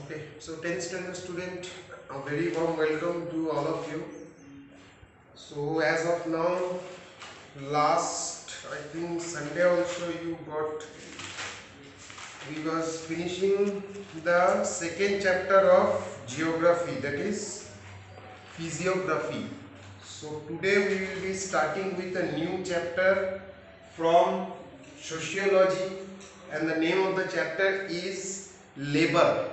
Okay, so 10th standard student, a very warm welcome to all of you. So as of now, last I think Sunday also we was finishing the second chapter of geography, that is physiography. So today we will be starting with a new chapter from sociology, and the name of the chapter is labor.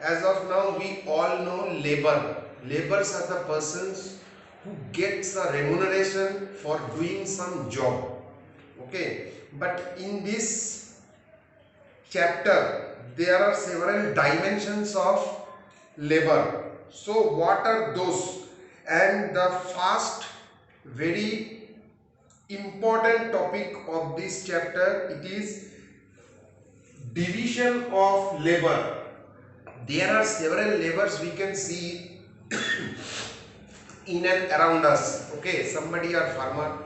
As of now, we all know labor. Laborers are the persons who gets a remuneration for doing some job. Okay, but in this chapter, there are several dimensions of labor. So, what are those? And the first very important topic of this chapter, it is division of labor. There are several labors we can see in and around us. Okay, somebody are farmer,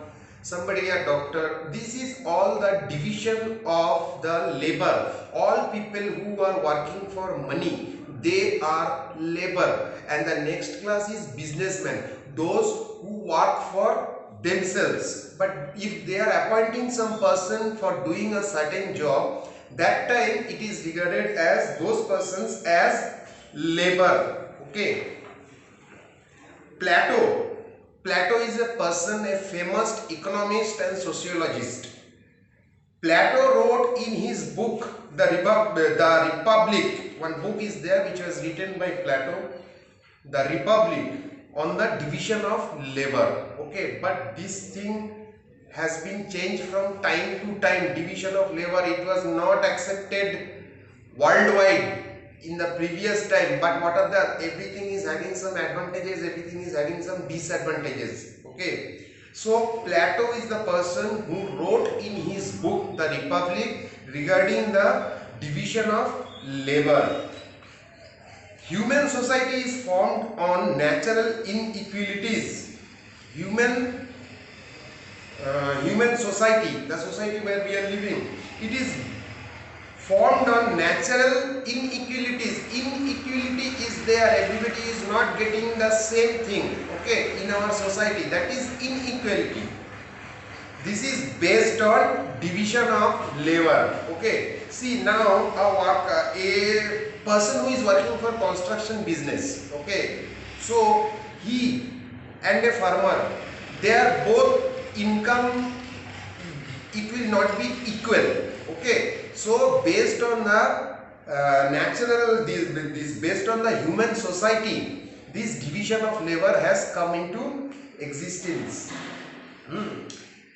somebody are doctor. This is all the division of the labor. All people who are working for money, they are labor. And the next class is businessmen, those who work for themselves. But if they are appointing some person for doing a certain job, that time it is regarded as those persons as labor. Okay, Plato is a person, a famous economist and sociologist. Plato wrote in his book the Republic. One book is there which was written by Plato, the Republic, on the division of labor. Okay, but this thing has been changed from time to time. Division of labor, it was not accepted worldwide in the previous time, but what are the, everything is having some advantages, everything is having some disadvantages. Okay, so Plato is the person who wrote in his book the Republic regarding the division of labor. Human society is formed on natural inequalities. Human society, the society where we are living, it is formed on natural inequalities. Inequality is there, everybody is not getting the same thing, okay, in our society. That is inequality. This is based on division of labor. Okay, see now a person who is working for construction business, okay, so he and a farmer, they are both income, it will not be equal. Okay, so based on the this based on the human society, this division of labor has come into existence.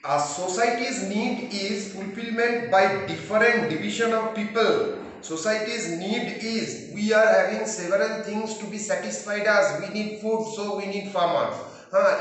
A society's need is fulfillment by different division of people. Society's need is, we are having several things to be satisfied as. We need food, so we need farmers.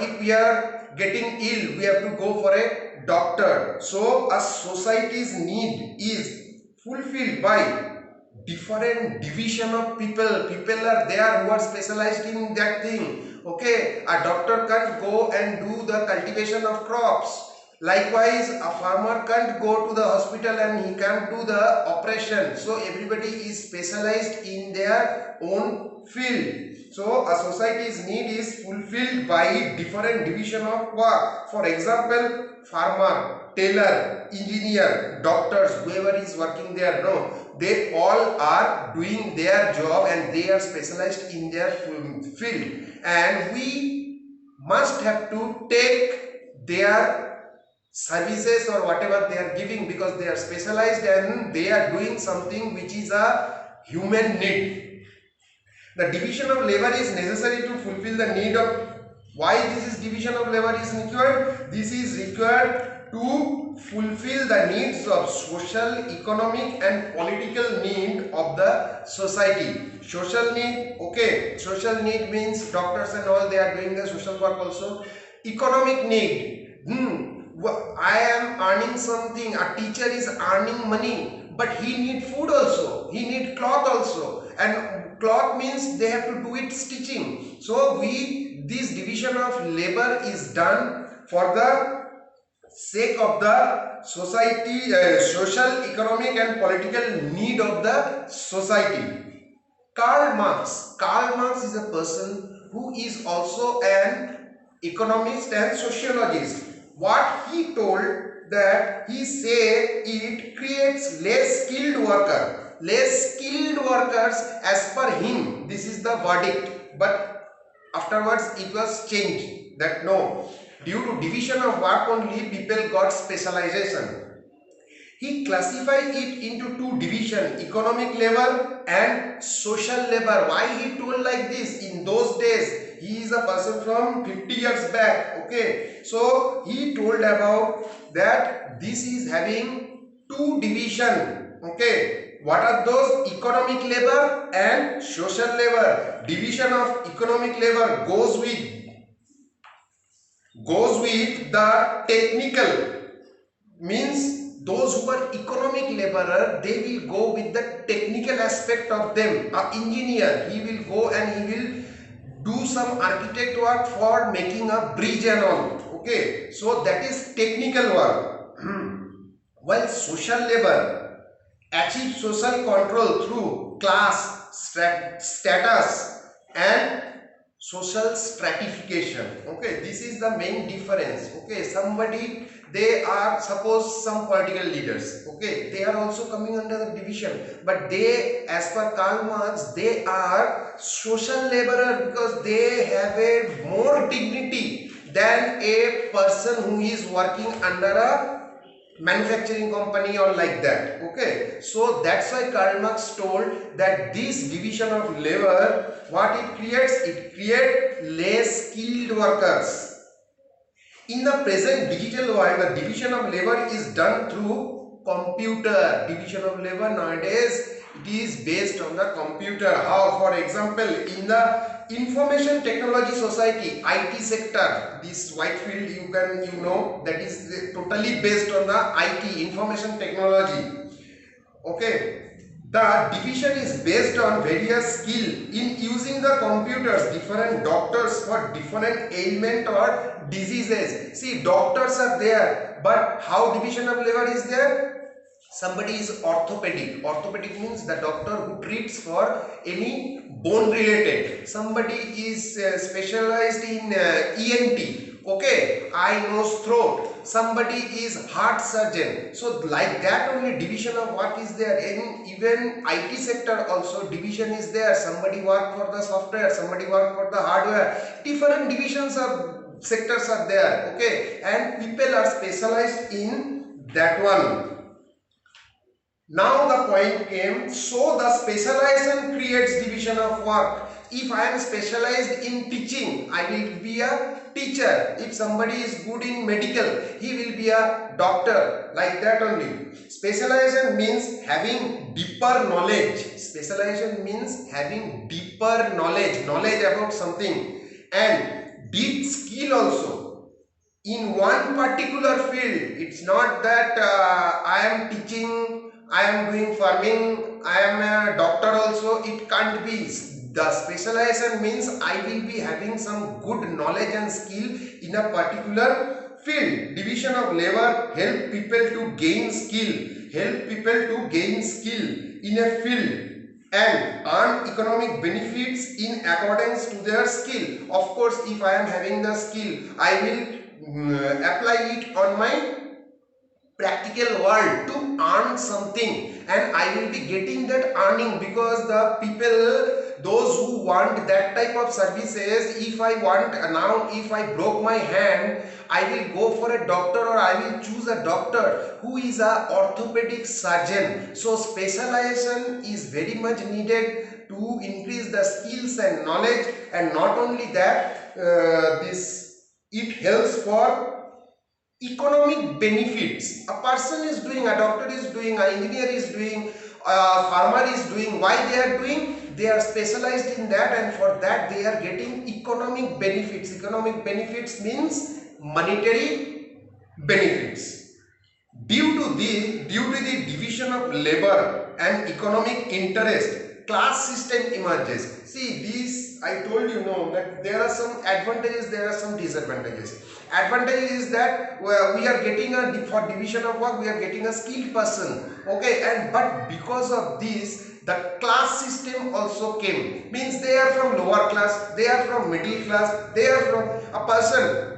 If we are getting ill, we have to go for a doctor. So a society's need is fulfilled by different division of people. People are there who are specialized in that thing. Okay, a doctor can't go and do the cultivation of crops. Likewise, a farmer can't go to the hospital and he can't do the operation. So everybody is specialized in their own field. So a society's need is fulfilled by different division of work. For example, farmer, tailor, engineer, doctors, whoever is working there, no, they all are doing their job and they are specialized in their field. And we must have to take their services or whatever they are giving, because they are specialized and they are doing something which is a human need. The division of labor is necessary to fulfill the need of, why this is division of labor is required? This is required to fulfill the needs of social, economic and political need of the society. Social need, okay, social need means doctors and all, they are doing the social work also. Economic need, I am earning something, a teacher is earning money, but he need food also, he need cloth also, and cloth means they have to do it stitching. So this division of labor is done for the sake of the society, social, economic and political need of the society. Karl Marx. Karl Marx is a person who is also an economist and sociologist. What he told, that he say it creates less skilled worker. Less skilled workers as per him. This is the verdict. But afterwards it was changed that no, due to division of work only people got specialization. He classified it into two divisions, economic labor and social labor. Why he told like this? In those days, he is a person from 50 years back. Okay, so he told about that this is having two division. Okay, what are those? Economic labor and social labor. Division of economic labor goes with the technical, means those who are economic laborer, they will go with the technical aspect of them. An engineer, he will go and he will do some architect work for making a bridge and all. Okay, so that is technical work. While social labor achieve social control through class, status and social stratification. Okay, this is the main difference. Okay, somebody, they are, suppose some political leaders, okay, they are also coming under the division, but they, as per Karl Marx, they are social laborer because they have a more dignity than a person who is working under a manufacturing company or like that. Okay, so that's why Karl Marx told that this division of labor, what it creates less skilled workers. In the present digital world, the division of labor is done through computer. Division of labor nowadays, it is based on the computer. How? For example, in the information technology society, IT sector, this white field you know that is totally based on the IT, information technology. Okay, the division is based on various skill in using the computers, different doctors for different ailment or diseases. See, doctors are there, but how division of labor is there? Somebody is orthopedic. Orthopedic means the doctor who treats for any bone related. Somebody is specialized in ENT. Okay, eye, nose, throat. Somebody is heart surgeon. So like that only division of work is there. In even IT sector also division is there. Somebody work for the software, somebody work for the hardware. Different divisions of sectors are there. Okay, and people are specialized in that one. Now the point came, so the specialization creates division of work. If I am specialized in teaching, I will be a teacher. If somebody is good in medical, he will be a doctor. Like that only. Specialization means having deeper knowledge. Specialization means having deeper knowledge about something, and deep skill also in one particular field. It's not that I am teaching, I am doing farming, I am a doctor also. It can't be. The specialization means I will be having some good knowledge and skill in a particular field. Division of labor help people to gain skill, in a field and earn economic benefits in accordance to their skill. Of course, if I am having the skill, I will apply it on my practical world to earn something, and I will be getting that earning, because the people, those who want that type of services, if I want now, if I broke my hand, I will go for a doctor, or I will choose a doctor who is a orthopedic surgeon. So specialization is very much needed to increase the skills and knowledge, and not only that, it helps for economic benefits. A person is doing, a doctor is doing, an engineer is doing, a farmer is doing. Why they are doing? They are specialized in that, and for that they are getting economic benefits. Economic benefits means monetary benefits. Due to the division of labor and economic interest, class system emerges. See, these I told you that there are some advantages, there are some disadvantages. Advantage is that we are getting for division of work, we are getting a skilled person. Okay, and but because of this, the class system also came. Means they are from lower class, they are from middle class, they are from a person.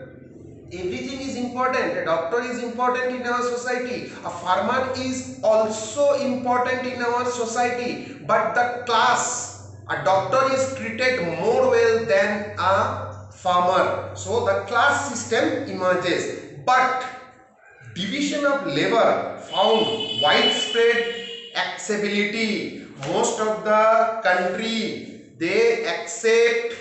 Everything is important. A doctor is important in our society. A farmer is also important in our society. But the class, a doctor is treated more well than a farmer. So the class system emerges. But division of labor found widespread acceptability. Most of the country they accept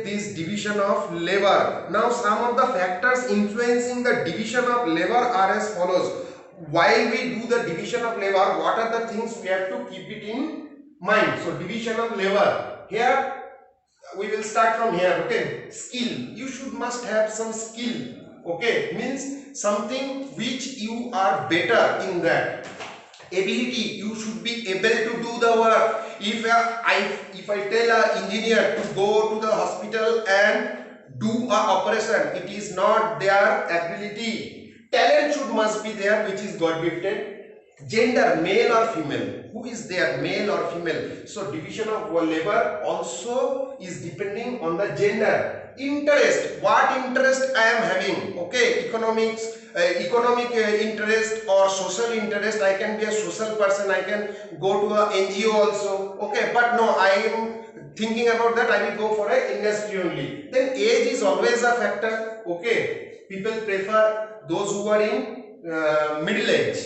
this division of labor. Now some of the factors influencing the division of labor are as follows. While we do the division of labor, what are the things we have to keep it in mind? So division of labor, here we will start from here. Okay, skill, you must have some skill. Okay, means something which you are better in that. Ability, you should be able to do the work. If I tell an engineer to go to the hospital and do a operation, it is not their ability. Talent must be there, which is God gifted. Gender, male or female, who is there, male or female. So division of labor also is depending on the gender. Interest, what interest I am having. Okay, economic interest or social interest. I can be a social person, I can go to a NGO also. Okay, but no, I am thinking about that, I will go for a industry only. Then age is always a factor. Okay, people prefer those who are in middle age.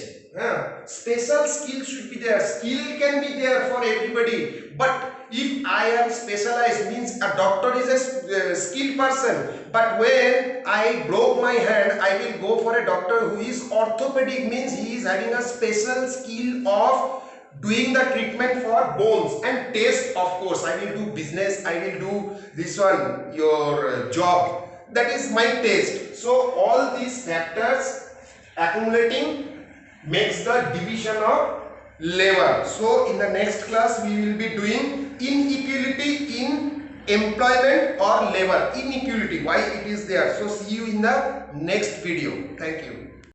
Special skill should be there. Skill can be there for everybody, but if I am specialized, means a doctor is a skilled person, but when I broke my hand, I will go for a doctor who is orthopedic, means he is having a special skill of doing the treatment for bones and taste. Of course, I will do business, I will do this one, your job, that is my taste. So all these factors accumulating makes the division of labor. So in the next class we will be doing inequality in employment or labor. Inequality, why it is there. So see you in the next video. Thank you.